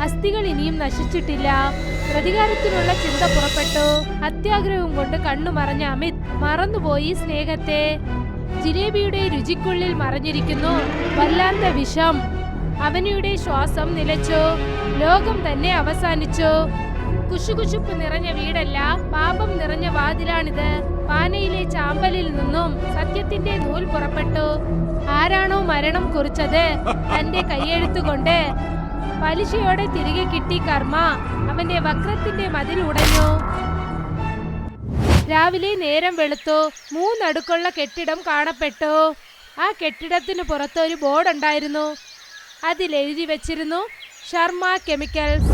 അസ്ഥികൾ ഇനിയും നശിച്ചിട്ടില്ല. പ്രതികാരത്തിനുള്ള ചിന്ത പുറപ്പെട്ടു. അത്യാഗ്രഹം കൊണ്ട് കണ്ണു മറഞ്ഞ അമിത് മറന്നുപോയി സ്നേഹത്തെ. ജിലേബിയുടെ രുചിക്കുള്ളിൽ മറഞ്ഞിരിക്കുന്നു വല്ലാത്ത വിഷം. അവനിയുടെ ശ്വാസം നിലച്ചു. ലോകം തന്നെ അവസാനിച്ചു. കുശുകുശുപ്പ് നിറഞ്ഞ വീടല്ല, പാപം നിറഞ്ഞ വാതിലാണിത്. പാനയിലെ ചാമ്പലിൽ നിന്നും സത്യത്തിന്റെ നൂൽ പുറപ്പെട്ടു. ആരാണോ മരണം കുറിച്ചത് തന്റെ കൈയെഴുത്തുകൊണ്ട് പലിശയോടെ തിരികെ കിട്ടി കർമ്മ. അവന്റെ വക്രത്തിന്റെ മതിൽ ഉടഞ്ഞു. രാവിലെ നേരം വെളുത്തു. 3 അടുക്കുള്ള കെട്ടിടം കാണപ്പെട്ടു. ആ കെട്ടിടത്തിന് പുറത്ത് ഒരു ബോർഡ് ഉണ്ടായിരുന്നു. അതിലെഴുതി വെച്ചിരുന്നു ശർമ്മ കെമിക്കൽസ്.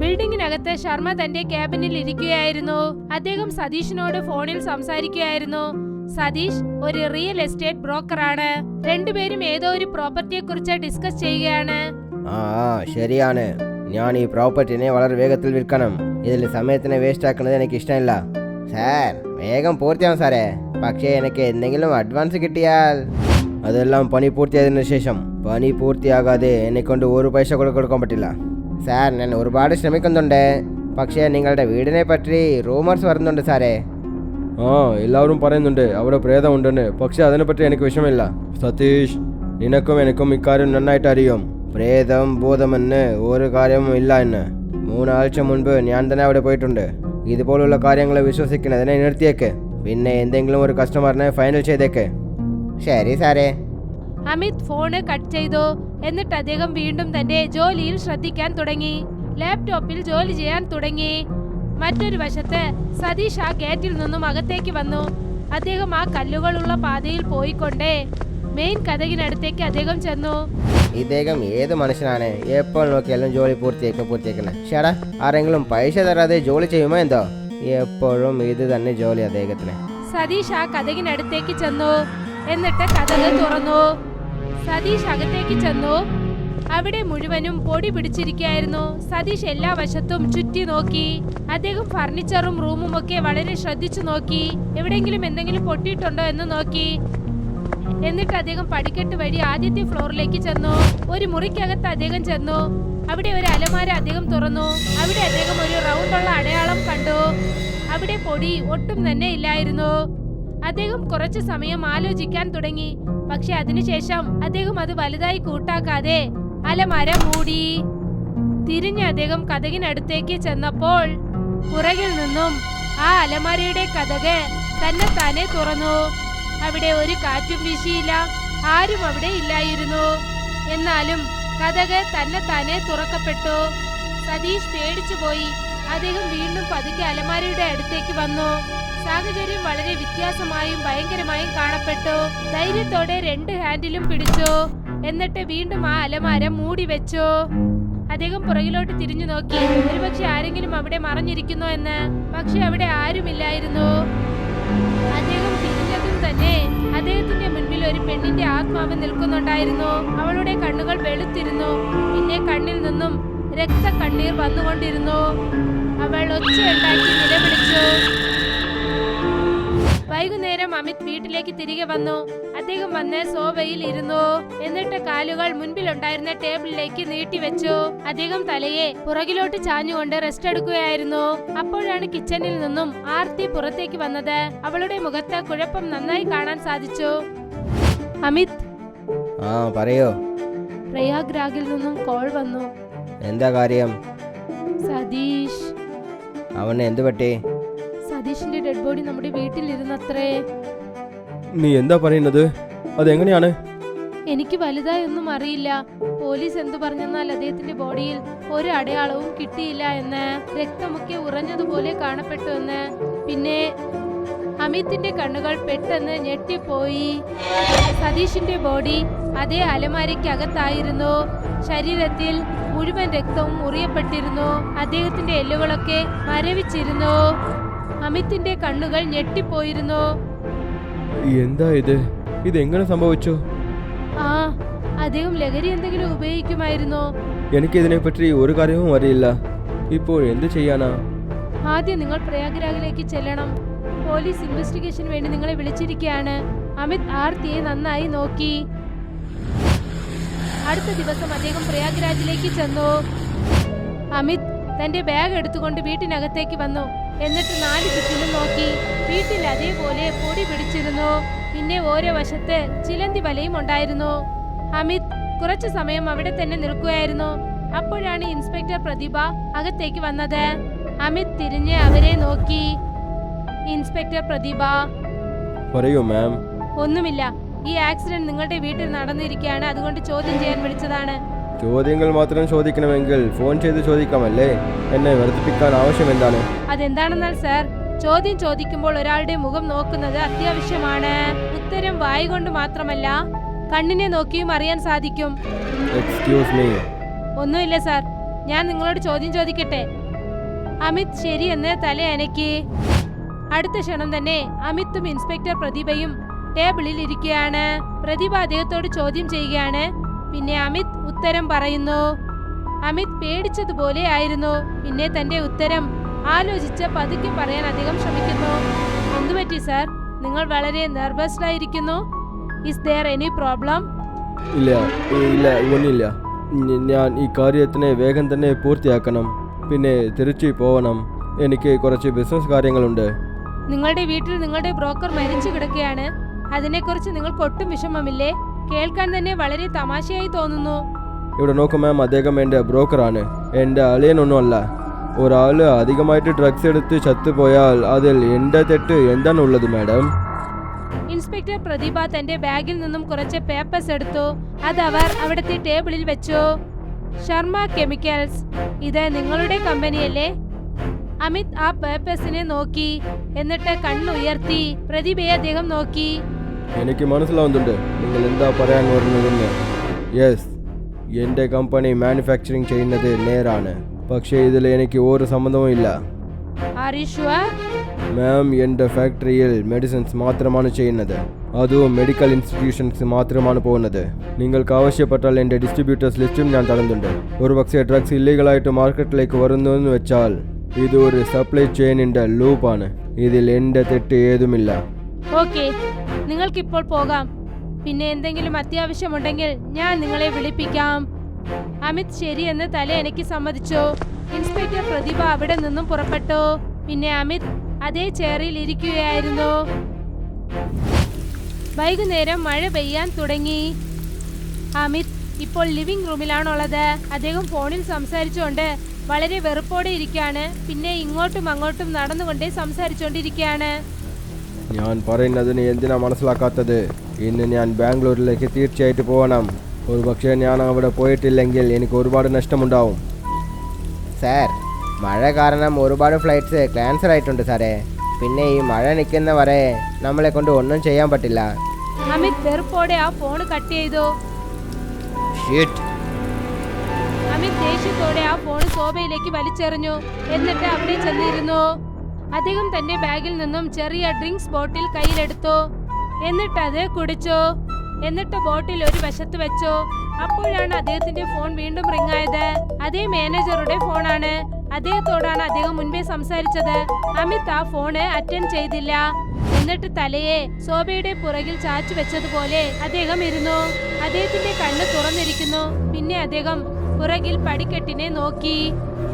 ബിൽഡിങ്ങിനകത്ത് ശർമ്മ തന്റെ ക്യാബിനിൽ ഇരിക്കുകയായിരുന്നു. അദ്ദേഹം സതീഷിനോട് ഫോണിൽ സംസാരിക്കുകയായിരുന്നു. സതീഷ് ഒരു റിയൽ എസ്റ്റേറ്റ് ബ്രോക്കറാണ്. രണ്ടുപേരും ഏതോ ഒരു പ്രോപ്പർട്ടിയെ കുറിച്ച് ഡിസ്കസ് ചെയ്യുകയാണ്. ശരിയാണ്, ഞാൻ ഈ പ്രോപ്പർട്ടിനെ വളരെ വേഗത്തിൽ വിൽക്കണം. ഇതിൽ സമയത്തിനെ വേസ്റ്റ് ആക്കുന്നത് എനിക്ക് ഇഷ്ടമില്ല. സാർ, വേഗം പൂർത്തിയാവും സാറേ. പക്ഷേ എനിക്ക് എന്തെങ്കിലും അഡ്വാൻസ് കിട്ടിയാൽ. അതെല്ലാം പണി പൂർത്തിയായതിനു ശേഷം. പണി പൂർത്തിയാകാതെ എന്നെക്കൊണ്ട് ഒരു പൈസ കൊടുക്കാൻ പറ്റില്ല സാർ. ഞാൻ ഒരുപാട് ശ്രമിക്കുന്നുണ്ട്. പക്ഷേ നിങ്ങളുടെ വീടിനെ പറ്റി റൂമേഴ്സ് വരുന്നുണ്ട് സാറേ. എല്ലാവരും പറയുന്നുണ്ട് അവിടെ പ്രേതം ഉണ്ടെന്ന്. പക്ഷെ അതിനെപ്പറ്റി എനിക്ക് വിഷമില്ല സതീഷ്. നിനക്കും എനിക്കും ഇക്കാര്യം നന്നായിട്ട് അറിയും. പ്രേതം ഭൂതമെന്ന് ഒരു കാര്യവും ഇല്ല എന്ന് 3 ആഴ്ച മുൻപ് ഞാൻ തന്നെ അവിടെ പോയിട്ടുണ്ട്. ഇതുപോലുള്ള കാര്യങ്ങളെ വിശ്വസിക്കുന്നതിനെ നിർത്തിയേക്ക്. പിന്നെ എന്തെങ്കിലും ഒരു കസ്റ്റമറിനെ ഫൈനൽ ചെയ്തേക്ക്. ശരി സാറേ. അമിത് ഫോണ് കട്ട് ചെയ്തു. എന്നിട്ട് അദ്ദേഹം വീണ്ടും തന്റെ ജോലിയിൽ ശ്രദ്ധിക്കാൻ തുടങ്ങി. ലാപ്ടോപ്പിൽ ജോലി ചെയ്യാൻ തുടങ്ങി. മറ്റൊരു വശത്ത് സതീഷ് ആ ഗേറ്റിൽ നിന്നും അകത്തേക്ക് വന്നു. അദ്ദേഹം ആ കല്ലുകളുള്ള പാതയിൽ പോയിക്കൊണ്ടേ മെയിൻ കതകിനടുത്തേക്ക് അദ്ദേഹം ചെന്നു. ഇദ്ദേഹം ഏത് മനുഷ്യനാണ്? എപ്പോൾ നോക്കിയാലും ജോലി പൂർത്തിയാക്കുന്നത്. ചേട്ടാ, ആരെങ്കിലും പൈസ തരാതെ ജോലി ചെയ്യുമോ എന്തോ? എപ്പോഴും ഇത് തന്നെ ജോലി അദ്ദേഹത്തിന്. സതീഷ് ആ കതകിനടുത്തേക്ക് ചെന്നു. എന്നിട്ട് കതക് തുറന്നു. സതീഷ് അകത്തേക്ക് ചെന്നു. അവിടെ മുഴുവനും പൊടി പിടിച്ചിരിക്കുകയായിരുന്നു. സതീഷ് എല്ലാ വശത്തും ചുറ്റി നോക്കി. അദ്ദേഹം ഫർണിച്ചറും റൂമും ഒക്കെ വളരെ ശ്രദ്ധിച്ചു നോക്കി. എവിടെയെങ്കിലും എന്തെങ്കിലും പൊട്ടിയിട്ടുണ്ടോ എന്ന് നോക്കി. എന്നിട്ട് അദ്ദേഹം പടിക്കെട്ട് വഴി ആദ്യത്തെ ഫ്ലോറിലേക്ക് ചെന്നു. ഒരു മുറിക്കകത്ത് അദ്ദേഹം ചെന്നു. അവിടെ ഒരു അലമാര അദ്ദേഹം തുറന്നു. അവിടെ അദ്ദേഹം ഒരു റൗണ്ടുള്ള അടയാളം കണ്ടു. അവിടെ പൊടി ഒട്ടും തന്നെ ഇല്ലായിരുന്നു. അദ്ദേഹം കുറച്ചു സമയം ആലോചിക്കാൻ തുടങ്ങി. പക്ഷെ അതിനുശേഷം അദ്ദേഹം അത് വലുതായി കൂട്ടാക്കാതെ അലമാര മൂടി. തിരിഞ്ഞ് അദ്ദേഹം കതകിനടുത്തേക്ക് ചെന്നപ്പോൾ പുറകിൽ നിന്നും ആ അലമാരയുടെ കതക് തന്നെത്താനെ തുറന്നു. അവിടെ ഒരു കാറ്റും വീശിയില്ല. ആരും അവിടെ ഇല്ലായിരുന്നു. എന്നാലും കതക് തന്നെത്താനെ തുറക്കപ്പെട്ടു. സതീഷ് പേടിച്ചുപോയി. അദ്ദേഹം വീണ്ടും പതുക്കെ അലമാരയുടെ അടുത്തേക്ക് വന്നു. സാഹചര്യം വളരെ വ്യത്യാസമായും ഭയങ്കരമായും കാണപ്പെട്ടു. ധൈര്യത്തോടെ 2 ഹാൻഡിലും പിടിച്ചു. എന്നിട്ട് വീണ്ടും ആ അലമാര മൂടി വെച്ചു. അദ്ദേഹം പുറകിലോട്ട് തിരിഞ്ഞു നോക്കി. ഒരുപക്ഷെ ആരെങ്കിലും അവിടെ മറഞ്ഞിരിക്കുന്നോ എന്ന്. പക്ഷെ അവിടെ ആരുമില്ലായിരുന്നു. അദ്ദേഹം തിരിഞ്ഞതും തന്നെ അദ്ദേഹത്തിന്റെ മുൻപിൽ ഒരു പെണ്ണിന്റെ ആത്മാവ് നിൽക്കുന്നുണ്ടായിരുന്നു. അവളുടെ കണ്ണുകൾ വെളുത്തിരുന്നു. പിന്നെ കണ്ണിൽ നിന്നും രക്തക്കണ്ണീർ വന്നുകൊണ്ടിരുന്നു. അവൾ ഒച്ചയുണ്ടാക്കി നിലവിളിച്ചു. വൈകുന്നേരം അമിത് വീട്ടിലേക്ക് തിരികെ വന്നു. അദ്ദേഹം വന്ന് സോഫയിൽ ഇരുന്നു. എന്നിട്ട് കാലുകൾ മുൻപിലുണ്ടായിരുന്ന ടേബിളിലേക്ക് നീട്ടിവെച്ചു. അദ്ദേഹം തലയെ പുറകിലോട്ട് ചാഞ്ഞുകൊണ്ട് റെസ്റ്റ് എടുക്കുകയായിരുന്നു. അപ്പോഴാണ് കിച്ചണിൽ നിന്നും ആർത്തി പുറത്തേക്ക് വന്നത്. അവളുടെ മുഖത്ത് കുഴപ്പം നന്നായി കാണാൻ സാധിച്ചു. അമിത്, പറയോ. പ്രയാഗ്രാഗിൽ നിന്നും കോൾ വന്നു. എന്താ കാര്യം? സതീഷ്. അവന് എന്ത് പറ്റി? സതീഷിന്റെ ഡെഡ് ബോഡി നമ്മുടെ വീട്ടിലിരുന്നത്രേ. നീ എന്താ പറയുന്നത്? അതെങ്ങനെയാണ്? എനിക്ക് വലുതായി ഒന്നും അറിയില്ല. പോലീസ് എന്തു പറഞ്ഞെന്നാൽ അദ്ദേഹത്തിന്റെ ബോഡിയിൽ ഒരു അടയാളവും കിട്ടിയില്ല എന്ന്. രക്തമൊക്കെ ഉറഞ്ഞതുപോലെ കാണപ്പെട്ടു എന്ന്. പിന്നെ അമിത്തിന്റെ കണ്ണുകൾ പെട്ടെന്ന് ഞെട്ടിപ്പോയി. സതീഷിന്റെ ബോഡി അതേ അലമാരയ്ക്കകത്തായിരുന്നു. ശരീരത്തിൽ മുഴുവൻ രക്തവും മുറിയപ്പെട്ടിരുന്നു. അദ്ദേഹത്തിന്റെ എല്ലുകളൊക്കെ മരവിച്ചിരുന്നു. അമിത്തിന്റെ കണ്ണുകൾ ഞെട്ടിപ്പോയിരുന്നു. എന്താ ഇതെങ്ങനെ സംഭവിച്ചു? അദ്ദേഹം ലഹരി എന്തെങ്കിലും ഉപയോഗിക്കുമായിരുന്നോ? എനിക്കിതിനെപ്പറ്റി ഒരു കാര്യവും അറിയില്ല. ഇപ്പോൾ എന്ത് ചെയ്യാനാ? ആദ്യം നിങ്ങൾ പ്രയാഗ്രാഗിലേക്ക് ചെല്ലണം. പോലീസ് ഇൻവെസ്റ്റിഗേഷന് വേണ്ടി നിങ്ങളെ വിളിച്ചിരിക്കുകയാണ്. അമിത് ആർത്തിയെ നന്നായി നോക്കി. അടുത്ത ദിവസം അദ്ദേഹം പ്രയാഗ്രാജിലേക്ക് ചെന്നു. അമിത് തന്റെ ബാഗ് എടുത്തുകൊണ്ട് വീട്ടിനകത്തേക്ക് വന്നു. എന്നിട്ട് 4 ചുറ്റിലും നോക്കി. വീട്ടിൽ അതേപോലെ പൊടി പിടിച്ചിരുന്നു. പിന്നെ ഓരോ വശത്ത് ചിലന്തി വലയും ഉണ്ടായിരുന്നു. അമിത് കുറച്ചു സമയം അവിടെ തന്നെ നിൽക്കുകയായിരുന്നു. അപ്പോഴാണ് ഇൻസ്പെക്ടർ പ്രതിഭ അകത്തേക്ക് വന്നത്. അമിത് തിരിഞ്ഞ് അവരെ നോക്കി. ഇൻസ്പെക്ടർ പ്രതിഭ. പറയൂ മാം. ഒന്നുമില്ല, ഈ ആക്സിഡന്റ് നിങ്ങളുടെ വീട്ടിൽ നടന്നിരിക്കുകയാണ്, അതുകൊണ്ട് ചോദ്യം ചെയ്യാൻ വിളിച്ചതാണ്. ചോദ്യങ്ങൾ മാത്രം ചോദിക്കണമെങ്കിൽ ഫോൺ ചെയ്ത് ചോദിക്കാമല്ലേ? എന്നെ വർദ്ധിപ്പിക്കാൻ ആവശ്യം എന്താണ്? അതെന്താണെന്നാൽ സർ, ചോദ്യം ചോദിക്കുമ്പോൾ ഒരാളുടെ മുഖം നോക്കുന്നത് അത്യാവശ്യമാണ്. ഉത്തരം വായി കൊണ്ട് മാത്രമല്ല, കണ്ണിനെ നോക്കിയും അറിയാൻ സാധിക്കും. Excuse me. ഒന്നുമില്ല സർ, ഞാൻ നിങ്ങളോട് ചോദ്യം ചോദിക്കട്ടെ? അമിത് ശരിയെന്ന് തല അനക്കി. അടുത്ത ക്ഷണം തന്നെ അമിത്തും ഇൻസ്പെക്ടർ പ്രതിഭയും ടേബിളിൽ ഇരിക്കുകയാണ്. പ്രതിഭ അദ്ദേഹത്തോട് ചോദ്യം ചെയ്യുകയാണ്. പിന്നെ അമിത് ഉത്തരം പറയുന്നു. അമിത് പേടിച്ചതുപോലെ ആയിരുന്നു. പിന്നെ തന്റെ ഉത്തരം ആലോചിച്ച് പതുക്കെ പറയാൻ അദ്ദേഹം ശ്രമിക്കുന്നു. എന്തുപറ്റി സർ? നിങ്ങൾ വളരെ നെർവസ്ഡ് ആയിരിക്കുന്നു. Is there any problem? ഇല്ല ഇല്ല, ഒന്നുമില്ല. ഞാൻ ഈ കാര്യത്തിനെ വേഗം തന്നെ പൂർത്തിയാക്കണം. പിന്നെ തിരിച്ചു പോകണം. എനിക്ക് കുറച്ച് ബിസിനസ് കാര്യങ്ങളുണ്ട്. നിങ്ങളുടെ വീട്ടിൽ നിങ്ങളുടെ ബ്രോക്കർ മരിച്ചു കിടക്കുകയാണ്. അതിനെക്കുറിച്ച് നിങ്ങൾക്ക് ഒട്ടും വിഷമമില്ലേ? കേൾക്കാൻ തന്നെ വളരെ തമാശയായി തോന്നുന്നു. ഇവിടെ നോക്കൂ മാം, അദ്ദേഹം എൻ്റെ ബ്രോക്കറാണ്, എൻ്റെ അളിയനൊന്നുമല്ല. ഒരാൾ അധികമായിട്ട് ഡ്രഗ്സ് എടുത്ത് ചത്തുപോയാൽ അതിൽ എൻ്റെ തെറ്റ് എന്താണുള്ളത് മാഡം? ഇൻസ്പെക്ടർ പ്രതിഭ തന്റെ ബാഗിൽ നിന്നും കുറച്ച് പേപ്പേഴ്സ് എടുത്തു. അത് അവർ അവിടുത്തെ ടേബിളിൽ വെച്ചു. ശർമ്മ കെമിക്കൽസ്, ഇത് നിങ്ങളുടെ കമ്പനിയല്ലേ? അമിത് ആ പേപ്പേഴ്സിനെ നോക്കി. എന്നിട്ട് കണ്ണുയർത്തി പ്രതിഭയെ അദ്ദേഹം നോക്കി. എനിക്ക് മനസ്സിലാവുന്നുണ്ട് നിങ്ങൾ എന്താ പറയാൻ വരുന്നതെന്ന്. യെസ്, എൻ്റെ കമ്പനി മാനുഫാക്ചറിങ് ചെയ്യുന്നത് നേരാണ്. പക്ഷേ ഇതിൽ എനിക്ക് ഒരു സംബന്ധവും ഇല്ല. Are you sure? മാം, എൻ്റെ ഫാക്ടറിയിൽ മെഡിസിൻസ് മാത്രമാണ് ചെയ്യുന്നത്. അതും മെഡിക്കൽ ഇൻസ്റ്റിറ്റ്യൂഷൻസ് മാത്രമാണ് പോകുന്നത്. നിങ്ങൾക്ക് ആവശ്യപ്പെട്ടാൽ എൻ്റെ ഡിസ്ട്രിബ്യൂട്ടേഴ്സ് ലിസ്റ്റും ഞാൻ തരുന്നുണ്ട്. ഒരുപക്ഷെ ഡ്രഗ്സ് ഇല്ലീഗലായിട്ട് മാർക്കറ്റിലേക്ക് വരുന്നുവെന്ന് വെച്ചാൽ ഇത് ഒരു സപ്ലൈ ചെയിനിൻ്റെ ലൂപ്പാണ്. ഇതിൽ എൻ്റെ തെറ്റ് ഏതുമില്ല. ഓക്കെ, നിങ്ങൾക്കിപ്പോൾ പോകാം. പിന്നെ എന്തെങ്കിലും അത്യാവശ്യമുണ്ടെങ്കിൽ ഞാൻ നിങ്ങളെ വിളിപ്പിക്കാം. അമിത് ശരിയെന്ന് തല എനിക്ക് സമ്മതിച്ചു. ഇൻസ്പെക്ടർ പ്രതിഭ അവിടെ നിന്നും പുറപ്പെട്ടു. പിന്നെ അമിത് അതേ ചെയറിൽ ഇരിക്കുകയായിരുന്നു. വൈകുന്നേരം മഴ പെയ്യാൻ തുടങ്ങി. അമിത് ഇപ്പോൾ ലിവിംഗ് റൂമിലാണുള്ളത്. അദ്ദേഹം ഫോണിൽ സംസാരിച്ചുകൊണ്ട് വളരെ വെറുപ്പോടെ ഇരിക്കുകയാണ്. പിന്നെ ഇങ്ങോട്ടും അങ്ങോട്ടും നടന്നുകൊണ്ട് സംസാരിച്ചുകൊണ്ടിരിക്കുകയാണ്. ഞാൻ പറയുന്നതിന് എന്തിനാ മനസ്സിലാക്കാത്തത്? ഇന്ന് ഞാൻ ബാംഗ്ലൂരിലേക്ക് തീർച്ചയായിട്ടും പോകണം. ഒരു പക്ഷേ ഞാൻ അവിടെ പോയിട്ടില്ലെങ്കിൽ എനിക്ക് ഒരുപാട് നഷ്ടമുണ്ടാവും. സാർ, മഴ കാരണം ഒരുപാട് ഫ്ലൈറ്റ്സ് ക്യാൻസൽ ആയിട്ടുണ്ട് സാറേ. പിന്നെ ഈ മഴ നിൽക്കുന്ന വരെ നമ്മളെ കൊണ്ട് ഒന്നും ചെയ്യാൻ പറ്റില്ല. അമിത് വെറുപ്പോടെ ആ ഫോൺ കട്ട് ചെയ്തു. ഷിറ്റ്. അമിത് ദേഷ്യത്തോടെ ആ ഫോൺ സോഫയിലേക്ക് വലിച്ചെറിഞ്ഞു. എന്നിട്ട് അവിടെ ചെന്നിരുന്നു. അദ്ദേഹം തന്റെ ബാഗിൽ നിന്നും ചെറിയ ഡ്രിങ്ക്സ് ബോട്ടിൽ കയ്യിലെടുത്തു. എന്നിട്ട് അത് കുടിച്ചു. എന്നിട്ട് ബോട്ടിൽ ഒരു വശത്ത് വെച്ചു. അപ്പോഴാണ് അദ്ദേഹത്തിന്റെ ഫോൺ വീണ്ടും റിംഗ് ആയത്. അതേ മാനേജറുടെ ഫോണാണ്. അദ്ദേഹത്തോടാണ് അദ്ദേഹം മുൻപേ സംസാരിച്ചത്. അമിത് ആ ഫോണ് അറ്റൻഡ് ചെയ്തില്ല. എന്നിട്ട് തലയെ സോഫയുടെ പുറകിൽ ചാച്ചു വെച്ചതുപോലെ അദ്ദേഹം ഇരുന്നു. അദ്ദേഹത്തിന്റെ കണ്ണ് തുറന്നിരിക്കുന്നു. പിന്നെ അദ്ദേഹം പുറകിൽ പടിക്കെട്ടിനെ നോക്കി.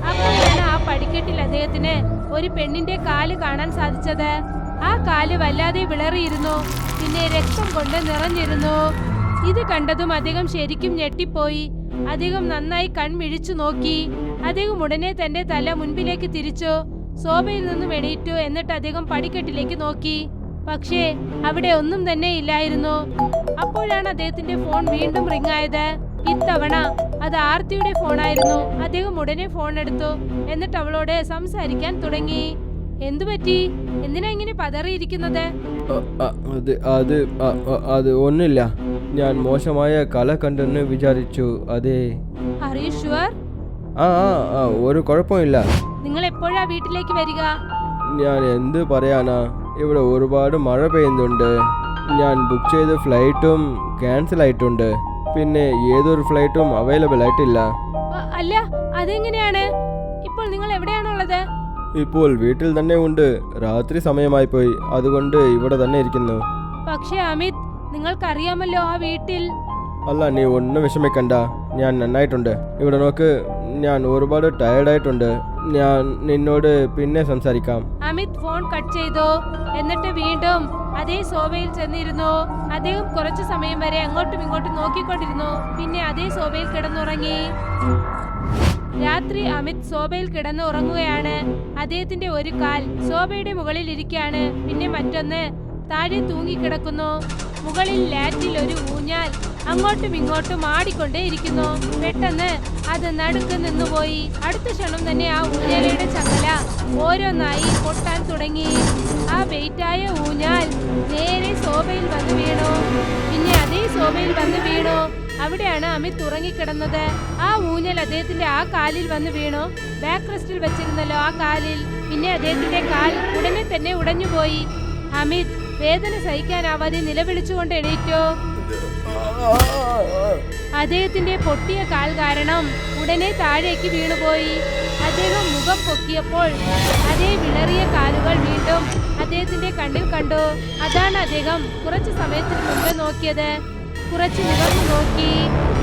അപ്പോഴാണ് ആ പടിക്കെട്ടിൽ അദ്ദേഹത്തിന് ഒരു പെണ്ണിന്റെ കാല് കാണാൻ സാധിച്ചത്. ആ കാല് വല്ലാതെ വിളറിയിരുന്നു. പിന്നെ രക്തം കൊണ്ട് നിറഞ്ഞിരുന്നു. ഇത് കണ്ടതും അദ്ദേഹം ശരിക്കും ഞെട്ടിപ്പോയി. അദ്ദേഹം നന്നായി കൺമിഴിച്ചു നോക്കി. അദ്ദേഹം ഉടനെ തന്റെ തല മുൻപിലേക്ക് തിരിച്ചു. സോഫയിൽ നിന്നും എണീറ്റു. എന്നിട്ട് അദ്ദേഹം പടിക്കെട്ടിലേക്ക് നോക്കി. പക്ഷേ അവിടെ ഒന്നും തന്നെ ഇല്ലായിരുന്നു. അപ്പോഴാണ് അദ്ദേഹത്തിന്റെ ഫോൺ വീണ്ടും റിംഗ് ആയത്. ഇത്തവണ അത് ആർത്തിയുടെ ഫോണായിരുന്നു. അദ്ദേഹം ഉടനെ ഫോൺ എടുത്തു. എന്നിട്ട് അവളോട് സംസാരിക്കാൻ തുടങ്ങി. എന്തുപറ്റി? എന്തിനാ ഇങ്ങനെ പതറിയിരിക്കുന്നത്? അത് ഒന്നുമില്ല. ഞാൻ മോശമായ കല കണ്ടെന്ന് വിചാരിച്ചു. അതെ. Are you sure? ഒരു കുഴപ്പമില്ല. നിങ്ങൾ എപ്പോഴാ വീട്ടിലേക്ക് വരിക? ഞാൻ എന്ത് പറയാനാ, ഇവിടെ ഒരുപാട് മഴ പെയ്യുന്നുണ്ട്. ഞാൻ ബുക്ക് ചെയ്ത ഫ്ലൈറ്റും ക്യാൻസൽ ആയിട്ടുണ്ട്. പിന്നെ ഏതൊരു ഫ്ലൈറ്റും അവൈലബിൾ ആയിട്ടില്ല. അല്ല, അതെങ്ങനെയാണ്? ഇപ്പോൾ നിങ്ങൾ എവിടെയാണുള്ളത്? ഇപ്പോൾ വീട്ടിൽ തന്നെ ഉണ്ട്. രാത്രി സമയമായി പോയി, അതുകൊണ്ട് ഇവിടെ തന്നെ ഇരിക്കുന്നു. പക്ഷേ അമിത്, നിങ്ങൾക്കറിയാമല്ലോ ആ വീട്ടിൽ. അല്ല, നീ ഒന്നും വിഷമിക്കണ്ട. ഞാൻ നന്നായിട്ടുണ്ട്. ഇവിടെ നോക്ക്, ഞാൻ ഒരുപാട് ടയർഡായിട്ടുണ്ട്. ഞാൻ നിന്നോട് പിന്നെ സംസാരിക്കാം. അമിത് ഫോൺ കട്ട് ചെയ്തു. എന്നിട്ട് വീണ്ടും അതേ സോഫയിൽ ചെന്നിരുന്നു. അദ്ദേഹം കുറച്ചു സമയം വരെ അങ്ങോട്ടും ഇങ്ങോട്ടും നോക്കിക്കൊണ്ടിരുന്നു. പിന്നെ അതേ സോഫയിൽ കിടന്നുറങ്ങി. രാത്രി അമിത് സോഫയിൽ കിടന്ന് ഉറങ്ങുകയാണ്. അദ്ദേഹത്തിന്റെ ഒരു കാൽ സോഫയുടെ മുകളിൽ ഇരിക്കുകയാണ്. പിന്നെ മറ്റൊന്ന് താഴെ തൂങ്ങിക്കിടക്കുന്നു. മുകളിൽ ലാറ്റിൽ ഒരു ഊഞ്ഞാൽ അങ്ങോട്ടും ഇങ്ങോട്ടും ആടിക്കൊണ്ടേയിരിക്കുന്നു. പെട്ടെന്ന് അത് നടുക്ക് നിന്നുപോയി. അടുത്ത ക്ഷണം തന്നെ ആ ഊഞ്ഞാലയുടെ ചങ്ങല ഓരോന്നായി പൊട്ടാൻ തുടങ്ങി. ആ വെയിറ്റായ ഊഞ്ഞാൽ നേരെ സോഫയിൽ വന്ന് വീണു. പിന്നെ അതേ സോഫയിൽ വന്ന് വീണു. അവിടെയാണ് അമിത് ഉറങ്ങിക്കിടന്നത്. ആ ഊഞ്ഞൽ അദ്ദേഹത്തിന്റെ ആ കാലിൽ വന്ന് വീണു. ബാക്ക് റെസ്റ്റിൽ വെച്ചിരുന്നല്ലോ ആ കാലിൽ. പിന്നെ അദ്ദേഹത്തിന്റെ കാൽ ഉടനെ തന്നെ ഉടഞ്ഞുപോയി. അമിത് വേദന സഹിക്കാനാവാതെ നിലവിളിച്ചുകൊണ്ട് എണീറ്റു. അദ്ദേഹത്തിന്റെ പൊട്ടിയ കാൽ കാരണം ഉടനെ താഴേക്ക് വീണുപോയി. അദ്ദേഹം മുഖം പൊക്കിയപ്പോൾ അതേ വിളറിയ കാലുകൾ വീണ്ടും അദ്ദേഹത്തിന്റെ കണ്ണിൽ കണ്ടു. അതാണ് അദ്ദേഹം കുറച്ചു സമയത്തിന് മുമ്പ് നോക്കിയത്. കുറച്ച് നിവർന്നു നോക്കി.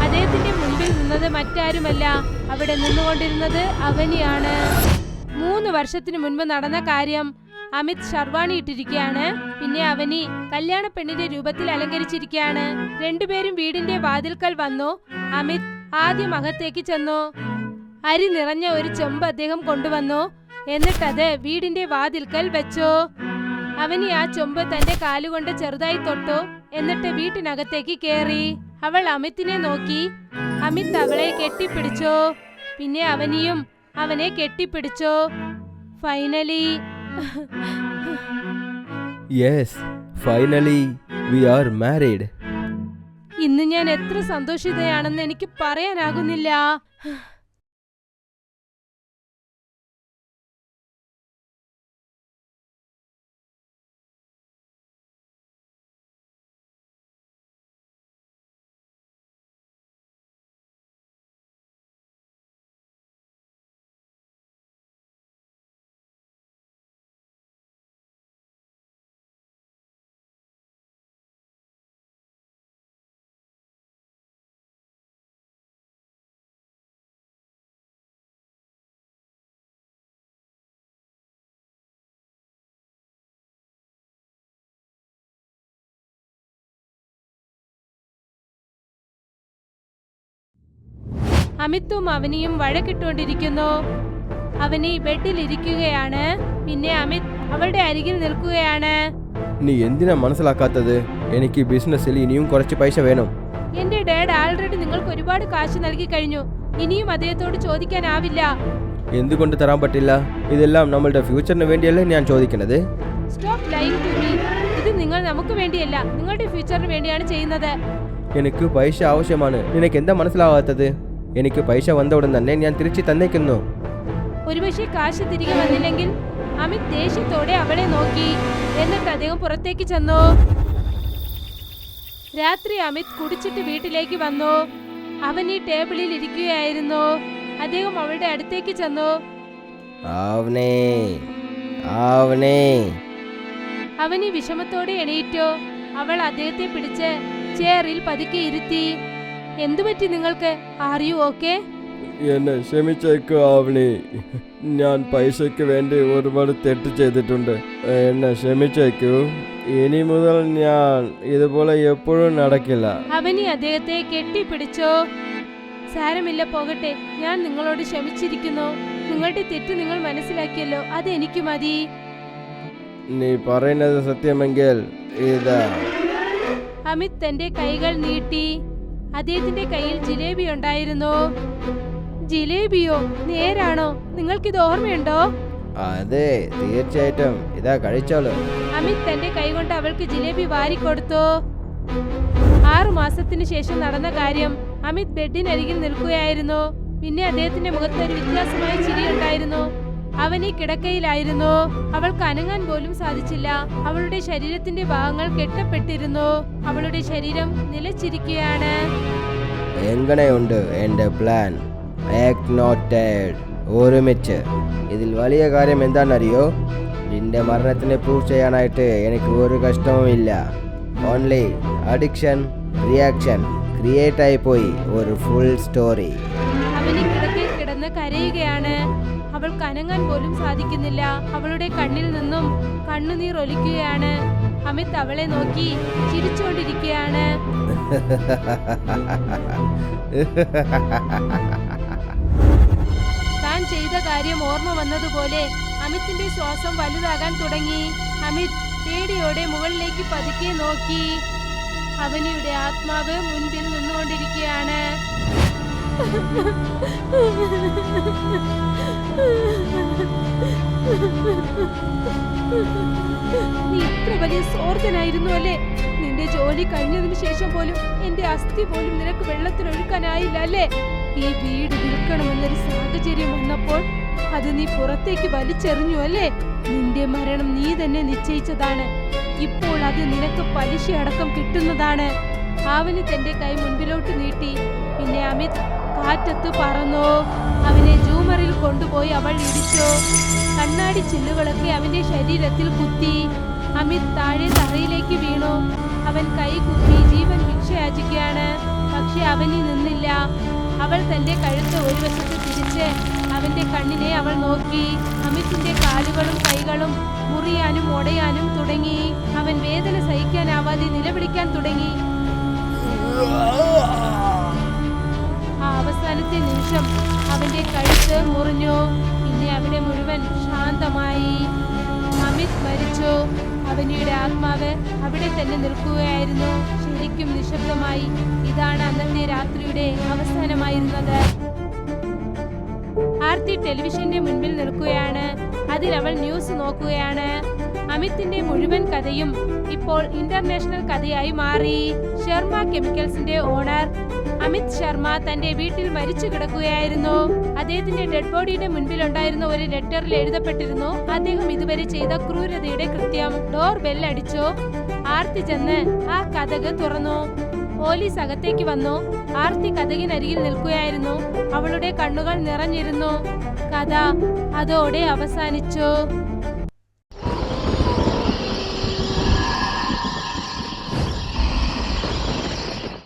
അദ്ദേഹത്തിന്റെ മുൻപിൽ നിന്നത് മറ്റാരുമല്ല, അവിടെ നിന്നുകൊണ്ടിരുന്നത് അവനിയാണ്. 3 വർഷത്തിന് മുൻപ് നടന്ന കാര്യം. അമിത് ഷർവാണി ഇട്ടിരിക്കുകയാണ്. പിന്നെ അവനി കല്യാണ പെണ്ണിന്റെ രൂപത്തിൽ അലങ്കരിച്ചിരിക്കുകയാണ്. രണ്ടുപേരും വീടിന്റെ വാതിൽക്കൽ വന്നു. അമിത് ആദ്യം അകത്തേക്ക് ചെന്നു. അരി നിറഞ്ഞ ഒരു ചെമ്പ് അദ്ദേഹം കൊണ്ടുവന്നു. എന്നിട്ടത് വീടിന്റെ വാതിൽക്കൽ വെച്ചു. അവനി ആ ചെമ്പ് തന്റെ കാലുകൊണ്ട് ചെറുതായി തൊട്ടു. എന്നിട്ട് വീട്ടിനകത്തേക്ക് കേറി. അവൾ അമിത്തിനെ നോക്കി. അമിത് അവളെ കെട്ടിപ്പിടിച്ചു. പിന്നെ അവനിയും അവനെ കെട്ടിപ്പിടിച്ചു. Finally yes, finally we R married. ഇന്ന് ഞാൻ എത്ര സന്തോഷിതയാണെന്ന് എനിക്ക് പറയാനാകുന്നില്ല. അമിത്തും അവനിയും വഴക്കിട്ടുകൊണ്ടിരിക്കുന്നു. അവനി ബെഡിൽ ഇരിക്കുകയാണ്. പിന്നെ അമിത് അവളുടെ അരികിൽ നിൽക്കുകയാണ്. നീ എന്തിനാ മനസ്സിലാക്കാത്തത്? എനിക്ക് ബിസിനസ്സിൽ ഇനിയും കുറച്ച് പൈസ വേണം. എന്റെ ഡാഡ് ആൾറെഡി നിങ്ങൾക്ക് ഒരുപാട് കാശ് നൽകി കഴിഞ്ഞു. ഇനിയും അദ്ദേഹത്തോട് ചോദിക്കാനാവില്ല. എന്തുകൊണ്ട് തരാൻ പറ്റില്ല? ഇതെല്ലാം നമ്മളുടെ ഫ്യൂച്ചറിന് വേണ്ടിയല്ലേ ഞാൻ ചോദിക്കുന്നത്. Stop lying to me. ഇത് നിങ്ങൾ നമുക്ക് വേണ്ടിയല്ല, നിങ്ങളുടെ ഫ്യൂച്ചറിന് വേണ്ടിയാണ് ചെയ്യുന്നത്. എനിക്ക് പൈസ ആവശ്യമാണ്. നിനക്ക് എന്താ മനസ്സിലാവാത്തത്? എനിക്ക് പൈസ വന്ന ഉടൻ തന്നെ ഞാൻ തിരിച്ചു തന്നേക്കുന്നു. ഒരുപക്ഷെ കാശ് തിരികെ വന്നില്ലെങ്കിൽ? അമിത് ദേഷ്യത്തോടെ അവളെ നോക്കി. എന്നിട്ട് അദ്ദേഹം പുറത്തേക്ക് ചെന്നു. രാത്രി അമിത് കുടിച്ചിട്ട് വീട്ടിലേക്ക് വന്നു. അവൻ ഈ ടേബിളിൽ ഇരിക്കുകയായിരുന്നു. അദ്ദേഹം അവളുടെ അടുത്തേക്ക് ചെന്നു. അവൻ ഈ വിഷമത്തോടെ എണീറ്റു. അവൾ അദ്ദേഹത്തെ പിടിച്ച് ചെയറിൽ പതുക്കെ ഇരുത്തി. എന്തുപറ്റി നിങ്ങൾക്ക്? Are you okay? എന്നെ ക്ഷമിച്ചേക്കു ആവണി. ഞാൻ പൈസയ്ക്ക് വേണ്ടി ഒരുപാട് തെറ്റ് ചെയ്തിട്ടുണ്ട്. എന്നെ ക്ഷമിച്ചേക്കൂ. ഇനി മുതൽ ഞാൻ ഇതുപോലെ എപ്പോഴും നടക്കില്ല. അവനി അദ്ദേഹത്തെ കെട്ടിപ്പിടിച്ചു. സാരമില്ല, പോകട്ടെ. ഞാൻ നിങ്ങളോട് ക്ഷമിച്ചിരിക്കുന്നു. നിങ്ങളുടെ തെറ്റ് നിങ്ങൾ മനസ്സിലാക്കിയല്ലോ, അത് എനിക്ക് മതി. നീ പറയുന്നത് സത്യമെങ്കിൽ ഇതാ. അമിത് തന്റെ കൈകൾ നീട്ടി. അദ്ദേഹത്തിന്റെ കയ്യിൽ ജിലേബി ഉണ്ടായിരുന്നു. ജിലേബിയോ? നേരാണോ? നിങ്ങൾക്കിത് ഓർമ്മയുണ്ടോ? അതെ, തീർച്ചയായിട്ടും. ഇതാ, കഴിച്ചോളൂ. അമിത് തന്റെ കൈകൊണ്ട് അവൾക്ക് ജിലേബി വാരിക്കൊടുത്തു. 6 മാസത്തിന് ശേഷം നടന്ന കാര്യം. അമിത് ബെഡിനരികിൽ നിൽക്കുകയായിരുന്നു. പിന്നെ അദ്ദേഹത്തിന്റെ മുഖത്ത് ഒരു വ്യത്യാസമായ ചിരി ഉണ്ടായിരുന്നു. അവൻ ഈ കിടക്കയിലായിരുന്നു. അവൾക്ക് അനങ്ങാൻ പോലും സാധിച്ചില്ല. അവളുടെ ശരീരത്തിന്റെ ഭാഗങ്ങൾ കെട്ടപ്പെട്ടിരുന്നു. അവളുടെ ശരീരം നിലച്ചിരിക്കുകയാണ്. എങ്ങനെയുണ്ട് എന്റെ പ്ലാൻ? Act noted. ഒരുമിച്ച്. ഇതിൽ വലിയ കാര്യം എന്താണെന്നറിയോ? നിന്റെ മരണത്തിനെ പ്രൂവ് ചെയ്യാനായിട്ട് എനിക്ക് ഒരു കഷ്ടവുമില്ല. ഓൺലി അഡിക്ഷൻ, റിയാക്ഷൻ ക്രിയേറ്റ് ആയി പോയി ഒരു ഫുൾ സ്റ്റോറി. അവൻ ഈ കിടക്കയിൽ കിടന്ന് കരയുകയാണ്. അവൾക്ക് അനങ്ങാൻ പോലും സാധിക്കുന്നില്ല. അവളുടെ കണ്ണിൽ നിന്നും കണ്ണുനീർ ഒലിക്കുകയാണ്. അമിത് അവളെ നോക്കി ചിരിച്ചുകൊണ്ടിരിക്കുകയാണ്. താൻ ചെയ്ത കാര്യം ഓർമ്മ വന്നതുപോലെ അമിത്തിന്റെ ശ്വാസം വലുതാകാൻ തുടങ്ങി. അമിത് പേടിയോടെ മുകളിലേക്ക് പതുക്കെ നോക്കി. അവനിയുടെ ആത്മാവ് മുൻപിൽ നിന്നുകൊണ്ടിരിക്കുകയാണ്. നീ ഇത്ര വലിയ സ്വാർത്ഥനായിരുന്നു അല്ലേ? നിന്റെ ജോലി കഴിഞ്ഞതിന് ശേഷം പോലും എന്റെ അസ്ഥി പോലും നിനക്ക് വെള്ളത്തിലൊഴുക്കാനായില്ല അല്ലേ? ഈ വീട് വിൽക്കണമെന്നൊരു സാഹചര്യം വന്നപ്പോൾ അത് നീ പുറത്തേക്ക് വലിച്ചെറിഞ്ഞു അല്ലേ? നിന്റെ മരണം നീ തന്നെ നിശ്ചയിച്ചതാണ്. ഇപ്പോൾ അത് നിനക്ക് പലിശ അടക്കം കിട്ടുന്നതാണ്. അവന് തന്റെ കൈ മുൻപിലോട്ട് നീട്ടി. പിന്നെ അമിത് കാറ്റത്ത് പറന്നു. അവനെ ജൂമറിൽ കൊണ്ടുപോയി അവൾ ഇടിച്ചു. കണ്ണാടി ചില്ലുകളൊക്കെ അവന്റെ ശരീരത്തിൽ കുത്തി. അമിത് താഴെ തറയിലേക്ക് വീണു. അവൻ കൈ കുത്തി ജീവൻ ഭിക്ഷയാചിക്കുകയാണ്. പക്ഷെ അവന് നിന്നില്ല. അവൾ തന്റെ കഴുത്ത് ഒരു വശത്ത് തിരിച്ച് അവന്റെ കണ്ണിനെ അവൾ നോക്കി. അമിത്തിന്റെ കാലുകളും കൈകളും മുറിയാനും ഒടയാനും തുടങ്ങി. അവൻ വേദന സഹിക്കാനാവാതെ നിലവിളിക്കാൻ തുടങ്ങി. ആ അവസാനത്തെ നിമിഷം അവന്റെ കഴുത്ത് മുറിഞ്ഞു. പിന്നെ അവിടെ മുഴുവൻ ശാന്തമായി. അമിത് മരിച്ചു. അവനിയുടെ ആത്മാവ് അവിടെ തന്നെ നിൽക്കുകയായിരുന്നു, ശരിക്കും നിശബ്ദമായി. ഇതാണ് അന്നത്തെ രാത്രിയുടെ അവസാനമായിരുന്നത്. ആർത്തി ടെലിവിഷന്റെ മുൻപിൽ നിൽക്കുകയാണ്. അതിൽ അവൾ ന്യൂസ് നോക്കുകയാണ്. അമിത്തിന്റെ മുഴുവൻ കഥയും ഇപ്പോൾ ഇന്റർനാഷണൽ കഥയായി മാറി. ശർമ്മ കെമിക്കൽസിന്റെ ഓണർ അമിത് ശർമ്മ തന്റെ വീട്ടിൽ മരിച്ചു കിടക്കുകയായിരുന്നു. അദ്ദേഹത്തിന്റെ ഡെഡ് ബോഡിയുടെ മുൻപിൽ ഉണ്ടായിരുന്ന ഒരു ലെറ്ററിൽ എഴുതപ്പെട്ടിരുന്നു അദ്ദേഹം ഇതുവരെ ചെയ്ത ക്രൂരതയുടെ കൃത്യം. ഡോർ ബെൽ അടിച്ചു. ആർത്തി ചെന്ന് ആ കതക് തുറന്നു. പോലീസ് അകത്തേക്ക് വന്നു. ആർത്തി കതകിനരികിൽ നിൽക്കുകയായിരുന്നു. അവളുടെ കണ്ണുകൾ നിറഞ്ഞിരുന്നു. കഥ അതോടെ അവസാനിച്ചു.